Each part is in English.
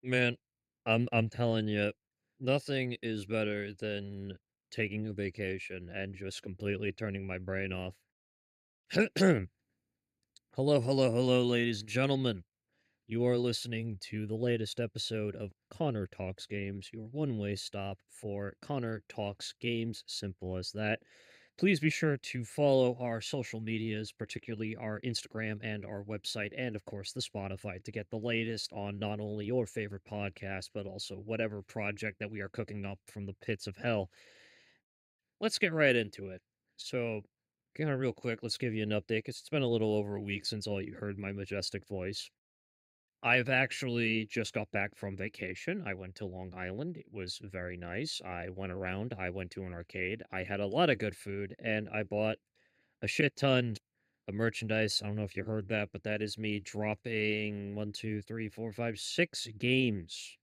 Man, I'm telling you, nothing is better than taking a vacation and just completely turning my brain off. Hello, hello, ladies and gentlemen. You are listening to the latest episode of Connor Talks Games, your one-way stop for Connor Talks Games, simple as that. Please be sure to follow our social medias, particularly our Instagram and our website, and of course the Spotify to get the latest on not only your favorite podcast, but also whatever project that we are cooking up from the pits of hell. Let's get right into it. So, kind of real quick, let's give you an update because it's been a little over a week since all you heard my majestic voice. I've actually just got back from vacation. I went to Long Island. It was very nice. I went around. I went to an arcade. I had a lot of good food, and I bought a shit ton of merchandise. I don't know if you heard that, but that is me dropping one, two, three, four, five, 6 games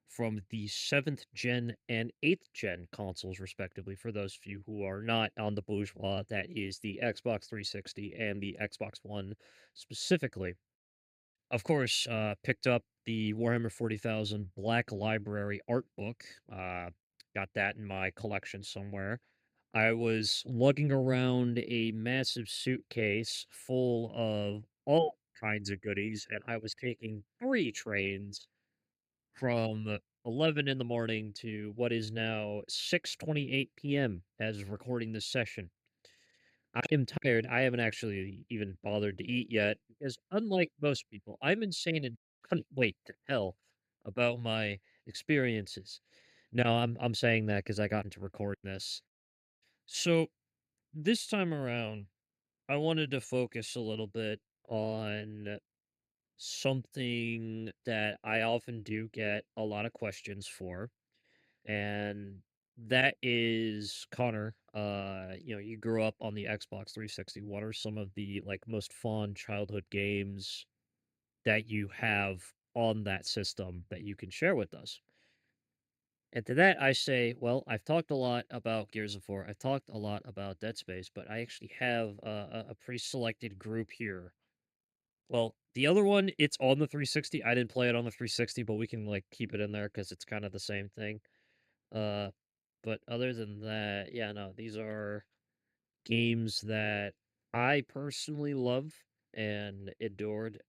from the 7th gen and 8th gen consoles, respectively. For those of you who are not on the bourgeois, that is the Xbox 360 and the Xbox One specifically. Of course, picked up the Warhammer 40,000 Black Library art book. Got that in my collection somewhere. I was lugging around a massive suitcase full of all kinds of goodies, and I was taking 3 trains from 11 in the morning to what is now 6:28 p.m. as of recording this session. I am tired. I haven't actually even bothered to eat yet because, unlike most people, I'm insane and couldn't wait to tell about my experiences. No, I'm saying that because I got into recording this. So this time around, I wanted to focus a little bit on something that I often do get a lot of questions for, and that is Connor. You grew up on the Xbox 360. What are some of the like most fond childhood games that you have on that system that you can share with us? And to that, I say, well, I've talked a lot about Gears of War. I've talked a lot about Dead Space, but I actually have a pre-selected group here. Well, the other one, it's on the 360. I didn't play it on the 360, but we can like keep it in there because it's kind of the same thing. Uh, but other than that, yeah, no, these are games that I personally love and adored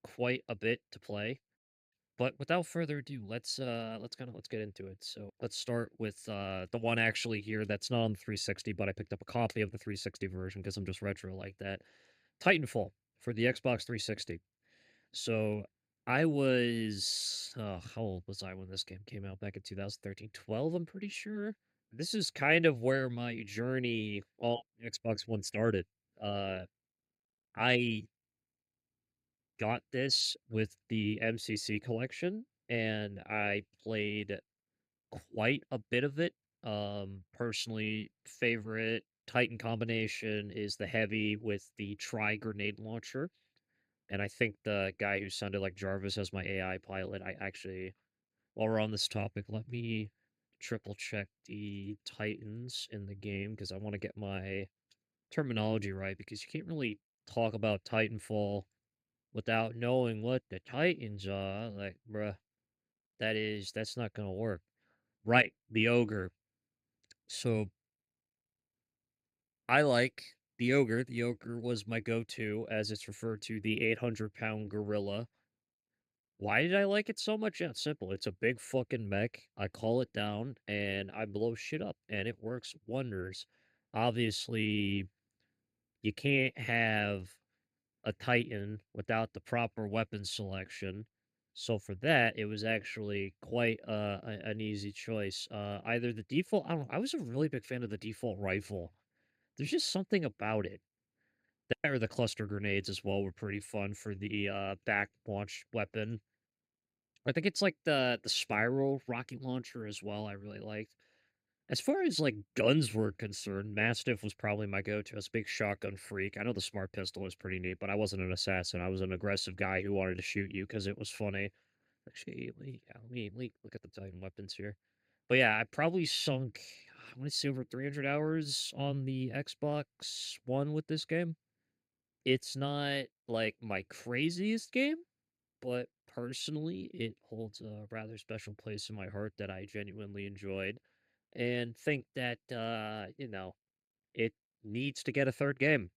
quite a bit to play. But without further ado, let's get into it. So let's start with the one actually here that's not on the 360, but I picked up a copy of the 360 version because I'm just retro like that. Titanfall for the Xbox 360. So I was how old was I when this game came out back in 2013? 12, I'm pretty sure. This is kind of where my journey on Xbox One started. Uh, I got this with the MCC collection, and I played quite a bit of it. Personally, favorite Titan combination is the heavy with the tri grenade launcher. And I think the guy who sounded like Jarvis as my AI pilot, I actually, while we're on this topic, let me triple check the Titans in the game because I want to get my terminology right because you can't really talk about Titanfall without knowing what the Titans are. Like, bruh, that's not gonna work. Right, the ogre. So I like the ogre. The ogre was my go-to, as it's referred to, the 800-pound gorilla. Why did I like it so much? Yeah, it's simple. It's a big fucking mech. I call it down and I blow shit up, and it works wonders. Obviously, you can't have a Titan without the proper weapon selection. So for that, it was actually quite an easy choice. Either the default, I don't know, I was a really big fan of the default rifle. There's just something about it. That or the cluster grenades as well were pretty fun for the back launch weapon. I think it's like the spiral rocket launcher as well. I really liked. As far as like guns were concerned, Mastiff was probably my go-to. I was a big shotgun freak. I know the smart pistol was pretty neat, but I wasn't an assassin. I was an aggressive guy who wanted to shoot you because it was funny. Actually, let me look at the Titan weapons here. But yeah, I probably sunk, I want to say over 300 hours on the Xbox One with this game. It's not like my craziest game, but personally, it holds a rather special place in my heart that I genuinely enjoyed and think that, it needs to get a third game.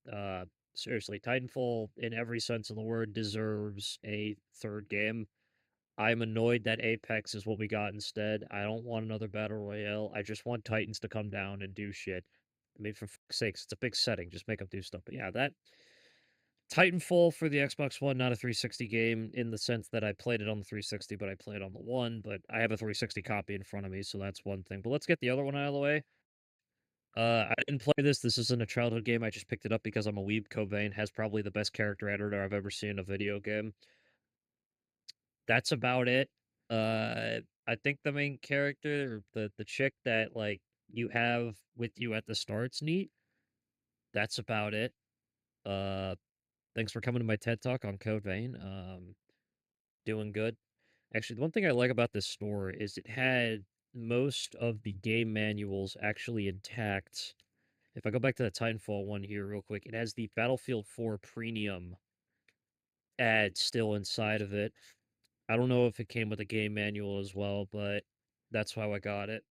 Seriously, Titanfall, in every sense of the word, deserves a third game. I'm annoyed that Apex is what we got instead. I don't want another battle royale. I just want Titans to come down and do shit. I mean, for fuck's sakes, it's a big setting. Just make them do stuff. But yeah, that Titanfall for the Xbox One, not a 360 game in the sense that I played it on the 360, but I played on the one. But I have a 360 copy in front of me, so that's one thing. But let's get the other one out of the way. I didn't play this. This isn't a childhood game. I just picked it up because I'm a weeb. Cobain has probably the best character editor I've ever seen in a video game. That's about it. I think the main character, the chick that like you have with you at the start's neat. That's about it. Uh, Thanks for coming to my TED Talk on Code Vein. Doing good. Actually, the one thing I like about this store is it had most of the game manuals actually intact. If I go back to the Titanfall one here real quick, it has the Battlefield 4 Premium ad still inside of it. I don't know if it came with a game manual as well, but that's how I got it.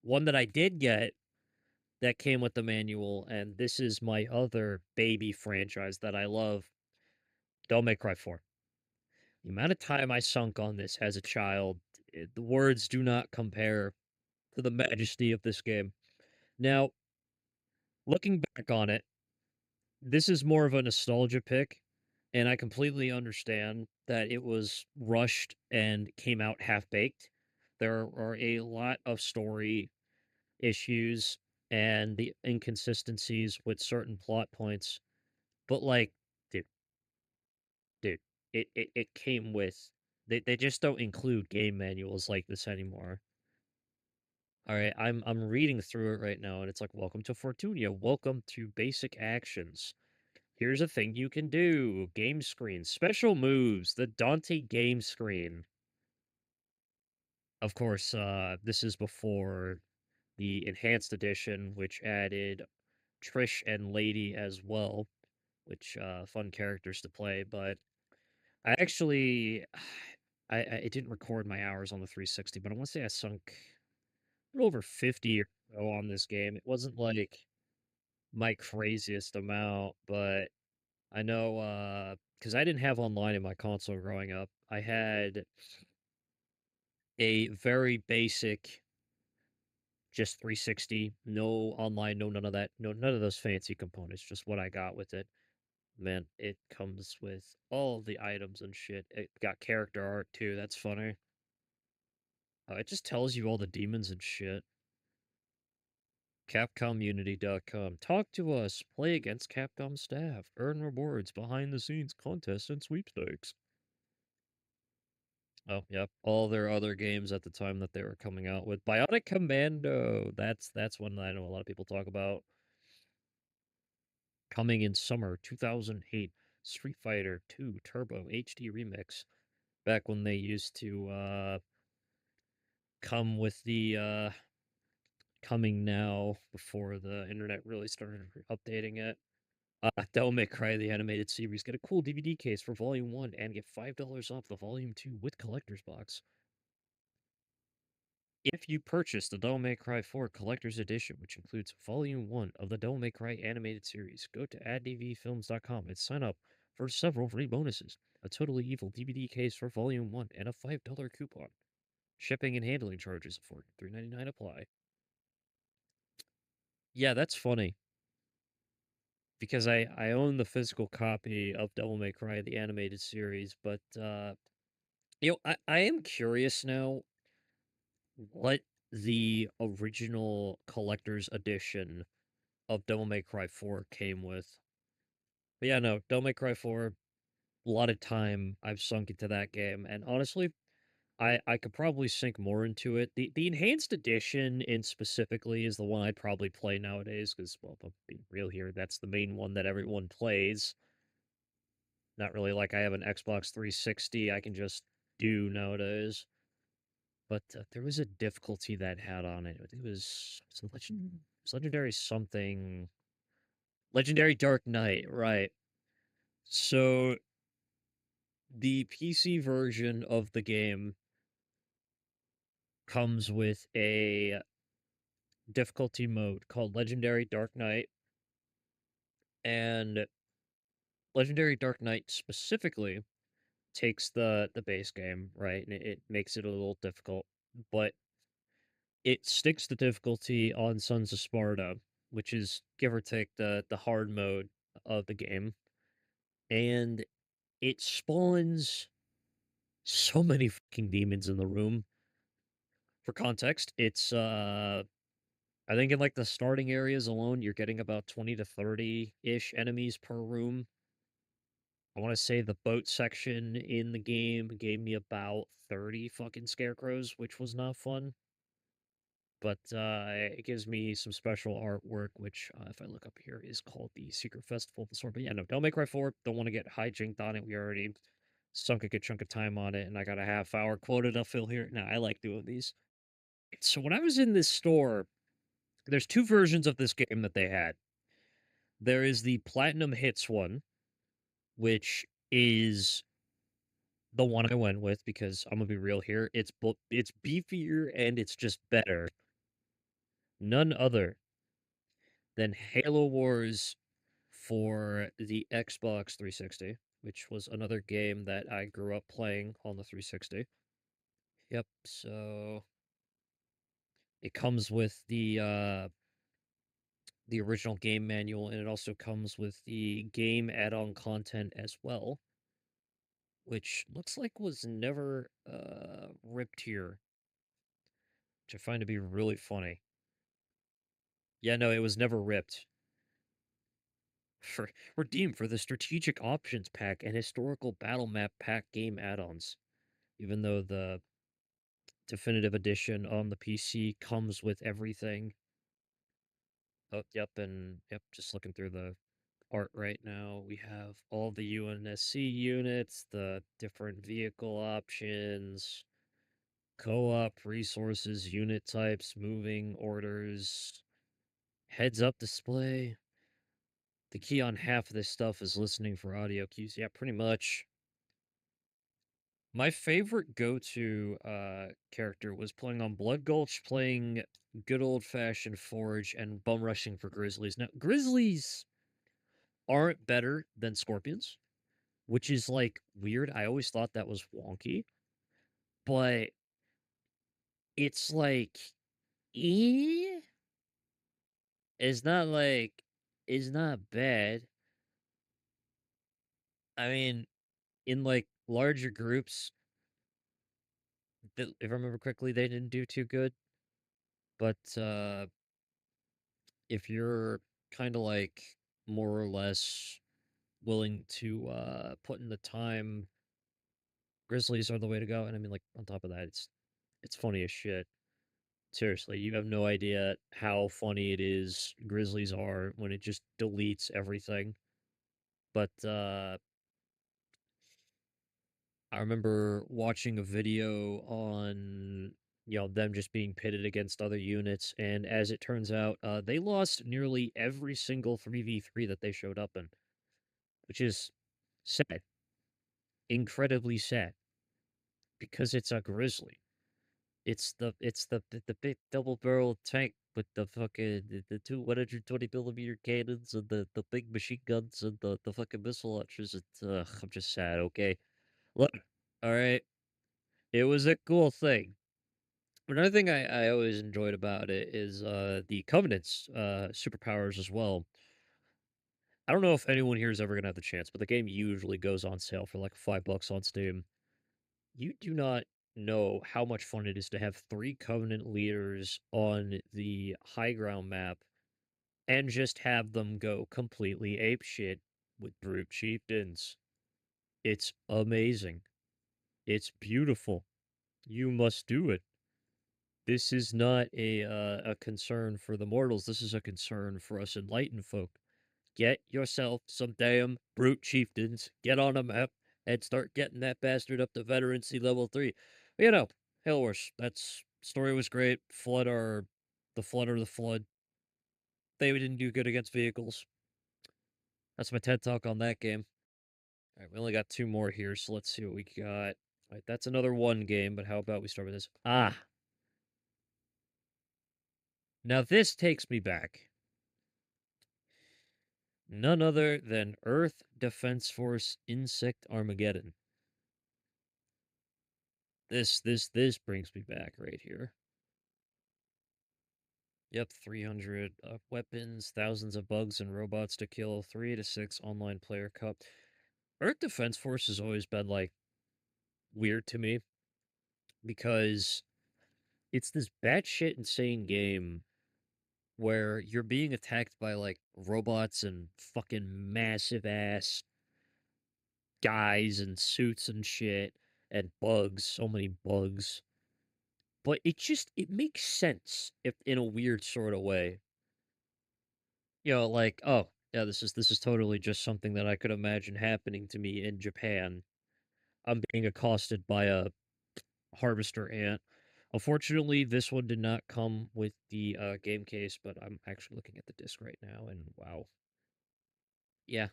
One that I did get that came with the manual, and this is my other baby franchise that I love, Devil May Cry 4. The amount of time I sunk on this as a child, the words do not compare to the majesty of this game. Now, looking back on it, this is more of a nostalgia pick, and I completely understand that it was rushed and came out half-baked. There are a lot of story issues and the inconsistencies with certain plot points, but, like, dude, dude, it came with they just don't include game manuals like this anymore. Alright, I'm reading through it right now, and it's like, "Welcome to Fortunia. Welcome to basic actions. Here's a thing you can do. Game screen. Special moves. The Dante game screen." Of course, this is before the enhanced edition, which added Trish and Lady as well, which fun characters to play. But I actually, I it didn't record my hours on the 360, but I want to say I sunk a little over 50 or so on this game. It wasn't like my craziest amount, but I know because I didn't have online in my console growing up. I had a very basic, just 360, no online, no none of that, no none of those fancy components. Just what I got with it. Man, it comes with all the items and shit. It got character art too. That's funny. It just tells you all the demons and shit. CapCommunity.com. Talk to us. Play against Capcom staff. Earn rewards, behind the scenes contests, and sweepstakes. Oh, yep. All their other games at the time that they were coming out with. Bionic Commando. That's one that I know a lot of people talk about. Coming in summer 2008. Street Fighter 2 Turbo HD Remix. Back when they used to come with the coming now before the internet really started updating it. Devil May Cry the animated series. Get a cool DVD case for Volume 1 and get $5 off the Volume 2 with collector's box. If you purchase the Devil May Cry 4 Collector's Edition, which includes Volume 1 of the Devil May Cry animated series, go to addvfilms.com and sign up for several free bonuses. A Totally Evil DVD case for Volume 1 and a $5 coupon. Shipping and handling charges for $3.99 apply. Yeah, that's funny. Because I own the physical copy of Devil May Cry, the animated series, but, I am curious now what the original collector's edition of Devil May Cry 4 came with. But yeah, no, Devil May Cry 4, a lot of time I've sunk into that game, and honestly, I could probably sink more into it. The enhanced edition in specifically is the one I'd probably play nowadays, because, well, if I'm being real here, that's the main one that everyone plays. Not really like I have an Xbox 360 I can just do nowadays. But there was a difficulty that had on it. It was Legendary something. Legendary Dark Knight, right. So the PC version of the game comes with a difficulty mode called Legendary Dark Knight, and Legendary Dark Knight specifically takes the base game, right, and it makes it a little difficult, but it sticks the difficulty on Sons of Sparta, which is give or take the hard mode of the game, and it spawns so many fucking demons in the room. For context, it's I think in like the starting areas alone, you're getting about 20 to 30-ish enemies per room. I want to say the boat section in the game gave me about 30 fucking scarecrows, which was not fun. But it gives me some special artwork, which, if I look up here, is called the Secret Festival of the Sword. But yeah, no, don't make right for it. Don't want to get hijacked on it. We already sunk a good chunk of time on it, and I got a half-hour quota to fill here. Nah, I like doing these. So when I was in this store, there's two versions of this game that they had. There is the Platinum Hits one, which is the one I went with because I'm gonna be real here. It's beefier and it's just better. None other than Halo Wars for the Xbox 360, which was another game that I grew up playing on the 360. Yep, so it comes with the original game manual, and it also comes with the game add-on content as well, which looks like was never ripped here, which I find to be really funny. Yeah, no, it was never ripped. For redeemed for the strategic options pack and historical battle map pack game add-ons. Even though the definitive edition on the PC comes with everything. Oh, yep, and yep, just looking through the art right now. We have all the UNSC units, the different vehicle options, co-op resources, unit types, moving orders, heads-up display. The key on half of this stuff is listening for audio cues. Yeah, pretty much. My favorite go-to character was playing on Blood Gulch, playing good old-fashioned Forge, and bum rushing for Grizzlies. Now, Grizzlies aren't better than Scorpions, which is like weird. I always thought that was wonky, but it's like, eh? It's not like it's not bad. I mean, in like larger groups, if I remember correctly, they didn't do too good. But if you're kind of like more or less willing to put in the time, Grizzlies are the way to go. And I mean, like on top of that, it's funny as shit. Seriously, you have no idea how funny it is. Grizzlies are when it just deletes everything. But I remember watching a video on them just being pitted against other units, and as it turns out, they lost nearly every single 3v3 that they showed up in, which is sad, incredibly sad, because it's a grizzly. It's the big double barrel tank with the fucking the two 120 millimeter cannons and the big machine guns and the fucking missile launchers. I'm just sad. Okay, look, all right, it was a cool thing. Another thing I always enjoyed about it is the Covenant's superpowers as well. I don't know if anyone here is ever gonna have the chance, but the game usually goes on sale for like $5 on Steam. You do not know how much fun it is to have 3 Covenant leaders on the high ground map and just have them go completely apeshit with brute chieftains. It's amazing. It's beautiful. You must do it. This is not a concern for the mortals. This is a concern for us enlightened folk. Get yourself some damn brute chieftains, get on a map, and start getting that bastard up to veterancy level 3. But, Hell Wars, that's story was great. The flood or the flood. They didn't do good against vehicles. That's my TED talk on that game. All right, we only got two more here, so let's see what we got. All right, that's another one game, but how about we start with this? Ah, now this takes me back. None other than Earth Defense Force Insect Armageddon. This brings me back right here. Yep, 300 weapons, thousands of bugs and robots to kill, 3 to 6 online player cup. Earth Defense Force has always been like weird to me because it's this batshit insane game where you're being attacked by like robots and fucking massive ass guys in suits and shit and bugs, so many bugs. But it makes sense if in a weird sort of way. You know, like, oh, yeah, this is totally just something that I could imagine happening to me in Japan. I'm being accosted by a harvester ant. Unfortunately, this one did not come with the game case, but I'm actually looking at the disc right now, and wow, yeah,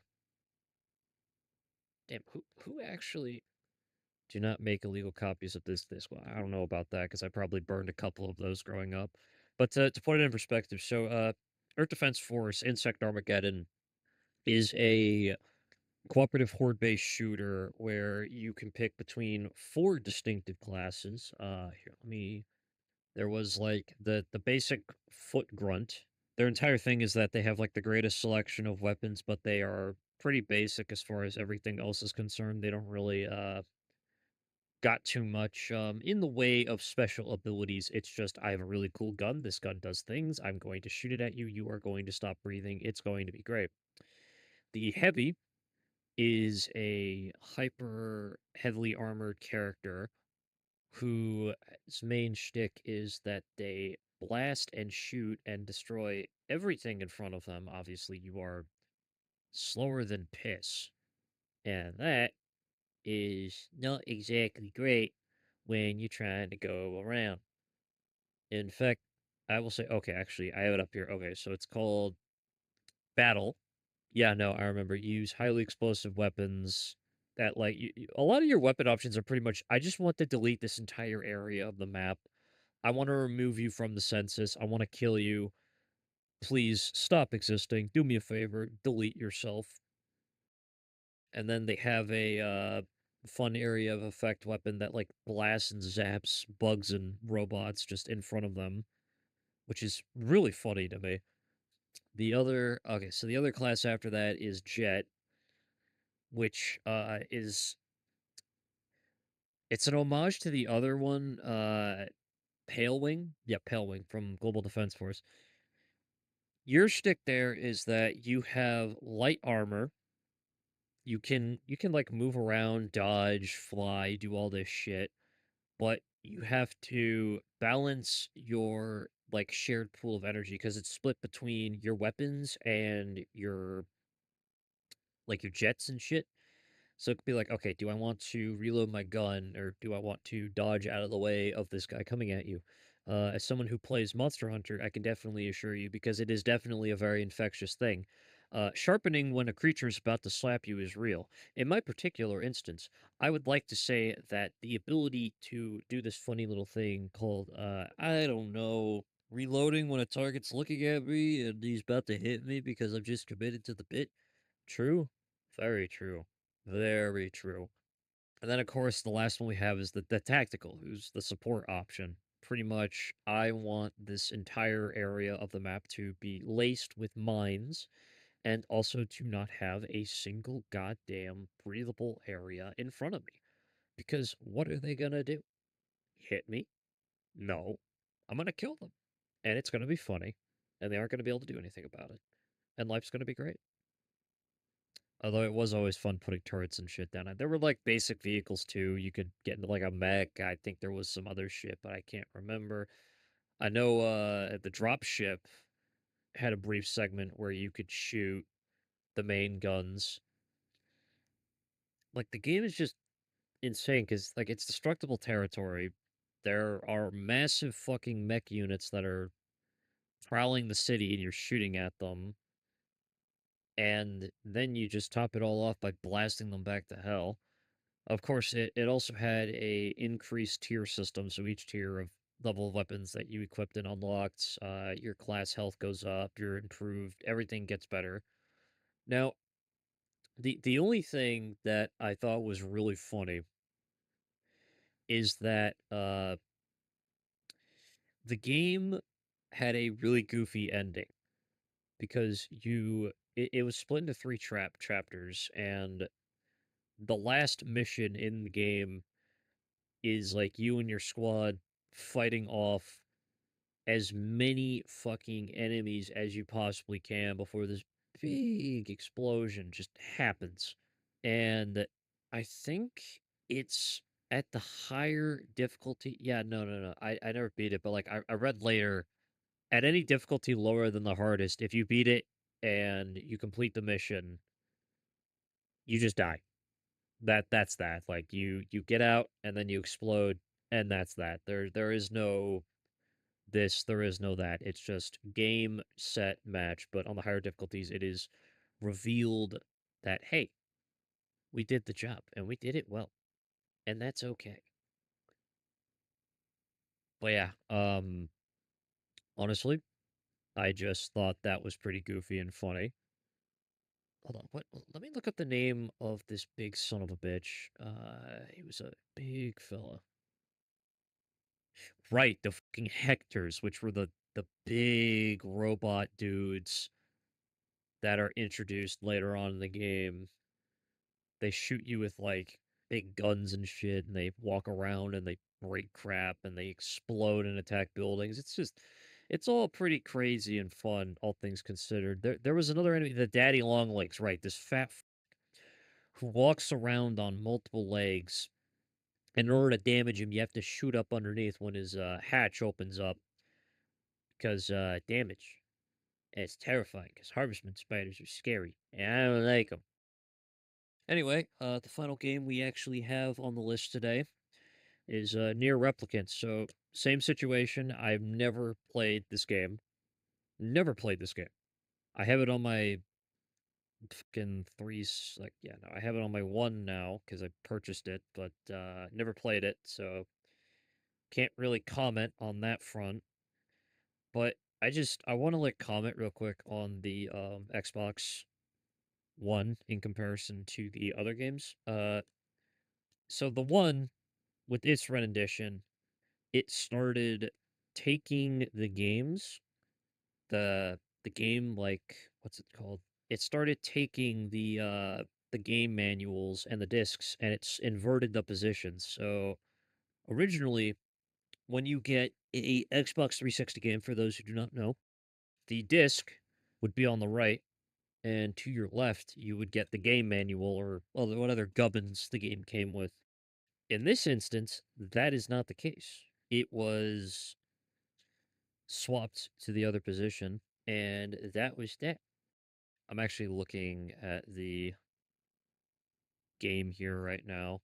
damn, who actually do not make illegal copies of this disc? Well, I don't know about that because I probably burned a couple of those growing up. But to put it in perspective, so Earth Defense Force Insect Armageddon is a cooperative horde-based shooter where you can pick between four distinctive classes. Here, let me. There was like the basic foot grunt. Their entire thing is that they have like the greatest selection of weapons, but they are pretty basic as far as everything else is concerned. They don't really got too much in the way of special abilities. It's just I have a really cool gun. This gun does things. I'm going to shoot it at you. You are going to stop breathing. It's going to be great. The heavy is a hyper heavily armored character whose main shtick is that they blast and shoot and destroy everything in front of them. Obviously, you are slower than piss. And that is not exactly great when you're trying to go around. In fact, I will say, okay, actually, I have it up here. Okay, so it's called Battle. Yeah, no, I remember. Use highly explosive weapons that, like, a lot of your weapon options are pretty much, I just want to delete this entire area of the map. I want to remove you from the census. I want to kill you. Please stop existing. Do me a favor. Delete yourself. And then they have a fun area of effect weapon that like blasts and zaps bugs and robots just in front of them, which is really funny to me. The other class after that is Jet, which is it's an homage to the other one, Pale Wing. Yeah, Pale Wing from Global Defense Force. Your shtick there is that you have light armor. You can like move around, dodge, fly, do all this shit, but you have to balance your like shared pool of energy because it's split between your weapons and your like your jets and shit. So it could be like, okay, do I want to reload my gun or do I want to dodge out of the way of this guy coming at you? As someone who plays Monster Hunter, I can definitely assure you because it is definitely a very infectious thing. Sharpening when a creature is about to slap you is real. In my particular instance, I would like to say that the ability to do this funny little thing called, I don't know, reloading when a target's looking at me and he's about to hit me because I've just committed to the bit. True. Very true. Very true. And then, of course, the last one we have is the tactical, who's the support option. Pretty much, I want this entire area of the map to be laced with mines and also to not have a single goddamn breathable area in front of me. Because what are they gonna do? Hit me? No. I'm gonna kill them. And it's gonna be funny. And they aren't gonna be able to do anything about it. And life's gonna be great. Although it was always fun putting turrets and shit down. There were like basic vehicles too. You could get into like a mech. I think there was some other shit, but I can't remember. I know the drop ship had a brief segment where you could shoot the main guns. Like the game is just insane because like it's destructible territory. There are massive fucking mech units that are prowling the city and you're shooting at them. and then you just top it all off by blasting them back to hell. Of course, it also had a increased tier system, so each tier of level of weapons that you equipped and unlocked, your class health goes up, you're improved, everything gets better. Now, the only thing that I thought was really funny is that the game had a really goofy ending because it was split into three chapters, and the last mission in the game is like you and your squad fighting off as many fucking enemies as you possibly can before this big explosion just happens. And I think it's at the higher difficulty. Yeah, no. I never beat it, but like I read later, at any difficulty lower than the hardest, if you beat it and you complete the mission, you just die. That's that. Like you get out and then you explode, and that's that. There is no this, there is no that. It's just game, set, match. But on the higher difficulties, it is revealed that, hey, we did the job and we did it well. And that's okay. But yeah, honestly, I just thought that was pretty goofy and funny. Hold on, what? Let me look up the name of this big son of a bitch. He was a big fella. Right, the fucking Hectors, which were the big robot dudes that are introduced later on in the game. They shoot you with like big guns and shit, and they walk around and they break crap and they explode and attack buildings. It's all pretty crazy and fun, all things considered. There was another enemy, the Daddy Longlegs, right? This who walks around on multiple legs. And in order to damage him, you have to shoot up underneath when his hatch opens up because damage. And it's terrifying because harvestman spiders are scary, and I don't like them. Anyway, the final game we actually have on the list today is Near Replicant. So, same situation. I've never played this game. Never played this game. I have it on my fucking like, yeah, no, I have it on my one now because I purchased it, but never played it, so can't really comment on that front. But I want to like comment real quick on the Xbox One in comparison to the other games. So the one with its rendition, it started taking the games, the game like what's it called? It started taking the game manuals and the discs and it's inverted the positions. So originally when you get a Xbox 360 game, for those who do not know, the disc would be on the right, and to your left you would get the game manual or well what other gubbins the game came with. In this instance, that is not the case. It was swapped to the other position, and that was that. I'm actually looking at the game here right now,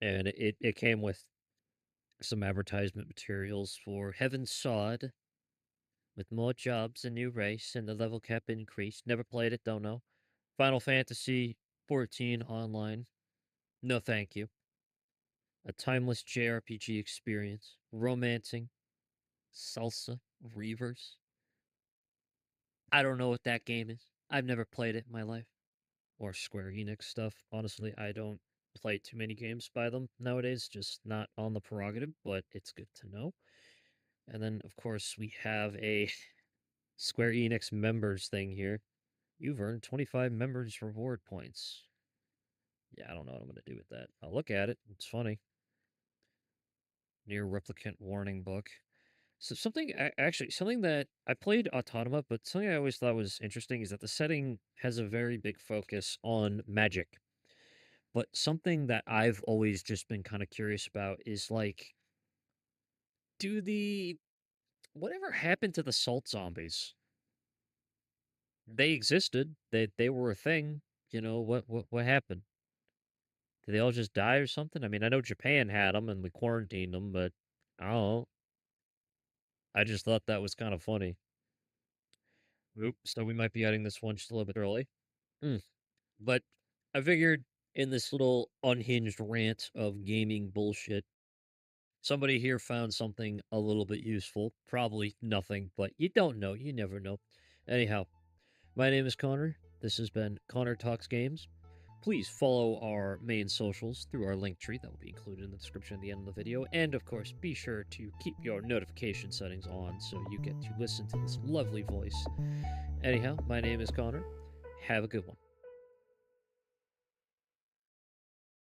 and it came with some advertisement materials for Heaven Sod with more jobs, a new race, and the level cap increased. Never played it, don't know. Final Fantasy 14 online. No, thank you. A timeless JRPG experience. Romancing. Salsa. Reavers. I don't know what that game is. I've never played it in my life. Or Square Enix stuff. Honestly, I don't play too many games by them nowadays, just not on the prerogative, but it's good to know. And then, of course, we have a Square Enix members thing here. You've earned 25 members reward points. Yeah, I don't know what I'm going to do with that. I'll look at it. It's funny. Near Replicant Warning Book. So actually something that I played Autonoma, but something I always thought was interesting is that the setting has a very big focus on magic. But something that I've always just been kind of curious about is like, do the whatever happened to the salt zombies? They existed. They were a thing. You know what happened? Did they all just die or something? I mean, I know Japan had them and we quarantined them, but I don't know. I just thought that was kind of funny. Oop, so we might be adding this one just a little bit early. Mm. But I figured in this little unhinged rant of gaming bullshit, somebody here found something a little bit useful. Probably nothing, but you don't know. You never know. Anyhow, my name is Connor. This has been Connor Talks Games. Please follow our main socials through our link tree that will be included in the description at the end of the video. And of course, be sure to keep your notification settings on so you get to listen to this lovely voice. Anyhow, my name is Connor. Have a good one.